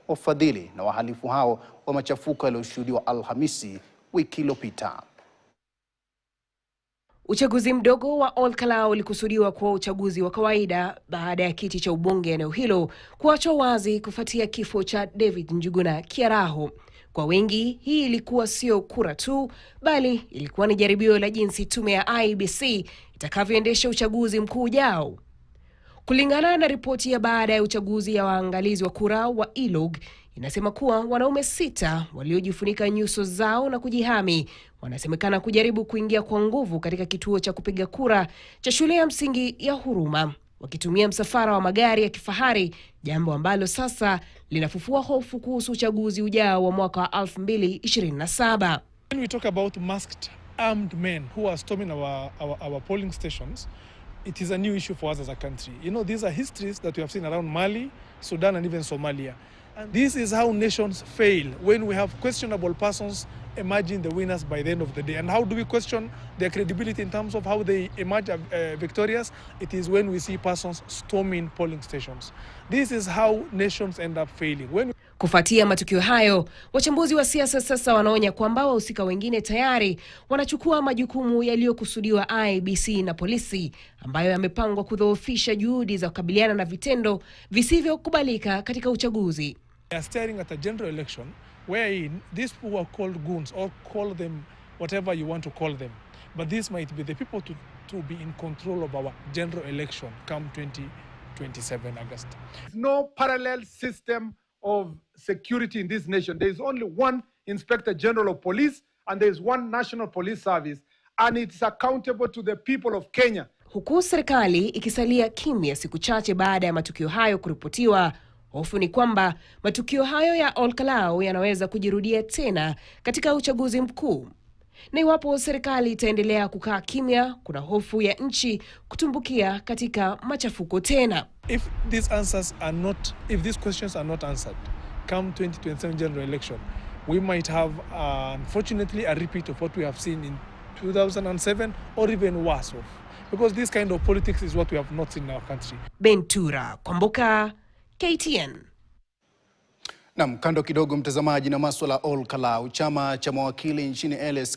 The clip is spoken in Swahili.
wafadhili na wahalifu hao wa machafuko yaliyoshuhudiwa Alhamisi wiki iliyopita. Uchaguzi mdogo wa Olkalau ulikusudiwa kuwa uchaguzi wa kawaida baada ya kiti cha ubunge eneo hilo kuachwa wazi kufuatia kifo cha David Njuguna Kiaraho. Kwa wengi, hii ilikuwa sio kura tu, bali ilikuwa ni jaribio la jinsi tume ya IEBC itakavyoendesha uchaguzi mkuu ujao. Kulingana na ripoti ya baada ya uchaguzi ya waangalizi wa kura wa ILOG, inasema kuwa wanaume 6 waliojifunika nyuso zao na kujihami wanasemekana kujaribu kuingia kwa nguvu katika kituo cha kupiga kura cha shule ya msingi ya Huruma, wakitumia msafara wa magari ya kifahari, jambo ambalo sasa linafufua hofu kuhusu uchaguzi ujao wa mwaka wa 2027. When we talk about masked armed men who are storming our polling stations, it is a new issue for us as a country. You know, these are histories that we have seen around Mali, Sudan, and even Somalia. And this is how nations fail, when we have questionable persons emerging the winners by the end of the day. And how do we question their credibility in terms of how they emerge victorious? It is when we see persons storming polling stations. This is how nations end up failing. Kufuatia matukio hayo, wachambuzi wa siasa sasa wanaonya kwamba wahusika wengine tayari wanachukua majukumu yaliyokusudiwa IEBC na polisi, ambayo yamepangwa kudhoofisha juhudi za kukabiliana na vitendo visivyokubalika katika uchaguzi. We are staring at a general election wherein these people who are called goons, or call them whatever you want to call them, but this might be the people to be in control of our general election come 2027 August. No parallel system of security in this nation. There is only one Inspector General of Police and there is one National Police Service, and it's accountable to the people of Kenya. Huku serikali ikisalia kimya siku chache baada ya matukio hayo kuripotiwa, hofu ni kwamba matukio hayo ya Olkalau yanaweza kujirudia tena katika uchaguzi mkuu. Na iwapo serikali itaendelea kukaa kimya, kuna hofu ya nchi kutumbukia katika machafuko tena. If these questions are not answered come 2027 general election, we might have unfortunately a repeat of what we have seen in 2007 or even worse off, because this kind of politics is what we have not seen in our country. Bentura Kwamboka, KTN. Kando kidogo mtazamaji, na masuala Olkalau, chama cha mawakili nchini LSK